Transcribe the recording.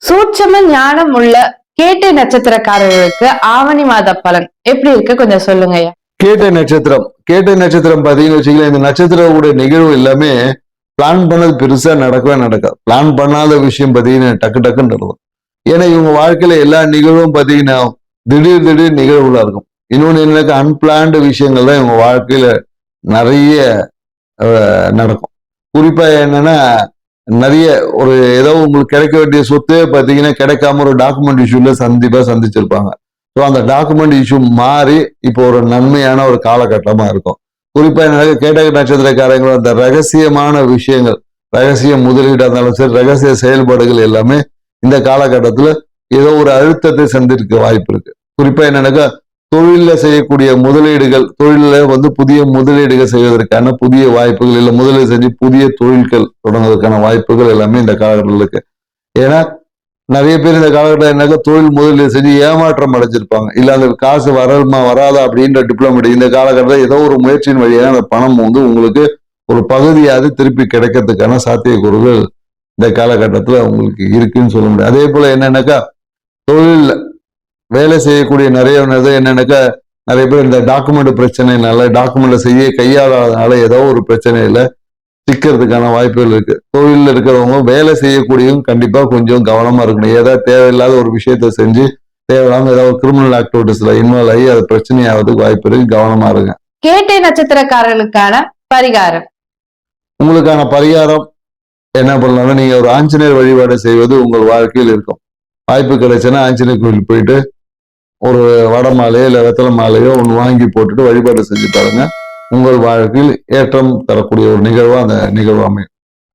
சூட்சம ஞானம் உள்ள கேட்டை நட்சத்திரக்காரர்களுக்கு ஆவணி மாத பலன் எப்படி இருக்கு கொஞ்சம் சொல்லுங்கய்யா. கேட்டை நட்சத்திரம் பாத்தீங்கன்னு வச்சுக்கலாம், இந்த நட்சத்திரவுடைய நிகழ்வு எல்லாமே பிளான் பண்ணது பெருசா நடக்கவே நடக்காது. பிளான் பண்ணாத விஷயம் பாத்தீங்கன்னா டக்கு டக்குன்னு நடக்கும். ஏன்னா இவங்க வாழ்க்கையில எல்லா நிகழ்வும் பாத்தீங்கன்னா திடீர் நிகழ்வுகளா இருக்கும். இன்னொன்னு என்னன்னாக்கா அன்பிளான்டு விஷயங்கள் தான் இவங்க வாழ்க்கையில நிறைய நடக்கும். குறிப்பா என்னன்னா நிறைய ஒரு ஏதோ உங்களுக்கு கிடைக்க வேண்டிய சொத்தே பார்த்தீங்கன்னா கிடைக்காம ஒரு டாக்குமெண்ட் இஷ்யூல சந்திச்சிருப்பாங்க. ஸோ அந்த டாக்குமெண்ட் இஷ்யூ மாறி இப்போ ஒரு நன்மையான ஒரு காலகட்டமா இருக்கும். குறிப்பா என்ன கேட்ட நட்சத்திரக்காரங்களும் அந்த ரகசியமான விஷயங்கள், ரகசிய முதலீடாக இருந்தாலும் சரி, ரகசிய செயல்பாடுகள் எல்லாமே இந்த காலகட்டத்துல ஏதோ ஒரு அழுத்தத்தை சந்திருக்க வாய்ப்பு இருக்கு. குறிப்பா என்னன்னாக்கா தொழில செய்யக்கூடிய முதலீடுகள், தொழில புதிய முதலீடுகள் செய்வதற்கான புதிய வாய்ப்புகள், இல்லை முதலீடு செஞ்சு புதிய தொழில்கள் தொடங்குவதற்கான வாய்ப்புகள் எல்லாமே இந்த காலகட்டத்தில் இருக்கு. ஏன்னா நிறைய பேர் இந்த காலகட்டம் என்னக்கா தொழில் முதலீடு செஞ்சு ஏமாற்றம் அடைஞ்சிருப்பாங்க. இல்ல அந்த காசு வரமா வராதா அப்படின்ற டிப்ளமேட்டிக் இந்த காலகட்டத்தில் ஏதோ ஒரு முயற்சியின் வழியாக அந்த பணம் உங்களுக்கு ஒரு பகுதியாவது திருப்பி கிடைக்கிறதுக்கான சாத்தியக்கூறுகள் இந்த காலகட்டத்தில் உங்களுக்கு இருக்குன்னு சொல்ல முடியும். அதே போல என்னன்னாக்கா தொழில் வேலை செய்யக்கூடிய நிறைய என்னன்னாக்கா நிறைய பேர் இந்த டாக்குமெண்ட் பிரச்சனைனால டாக்குமெண்ட் செய்ய கையாளாதனால ஏதோ ஒரு பிரச்சனையில சிக்கிறதுக்கான வாய்ப்புகள் இருக்கு. தொழிலில் இருக்கிறவங்க வேலை செய்யக்கூடியவங்க கண்டிப்பா கொஞ்சம் கவனமா இருக்கணும். ஏதாவது தேவையில்லாத ஒரு விஷயத்த செஞ்சு தேவையில்லாம ஏதாவது கிரிமினல் ஆக்டிவிட்டிஸ்ல இன்வால்வ் ஆகி அது பிரச்சனையாவதுக்கு வாய்ப்பு இருக்கு. கவனமா இருங்க. கேட்டை நட்சத்திரக்காரர்களுக்கான பரிகாரம், உங்களுக்கான பரிகாரம் என்ன பண்ணலாம், நீங்க ஒரு ஆஞ்சநேயர் வழிபாடு செய்வது உங்கள் வாழ்க்கையில் இருக்கும். வாய்ப்பு கிடைச்சுன்னா ஆஞ்சநேயர் கோயில் போயிட்டு ஒரு வடை மாலையோ இல்லை வெத்தலை மாலையோ ஒன்று வாங்கி போட்டுட்டு வழிபாடு செஞ்சு பாருங்க. உங்கள் வாழ்க்கையில் ஏற்றம் தரக்கூடிய ஒரு நிகழ்வா அந்த நிகழ்வு அமையும்.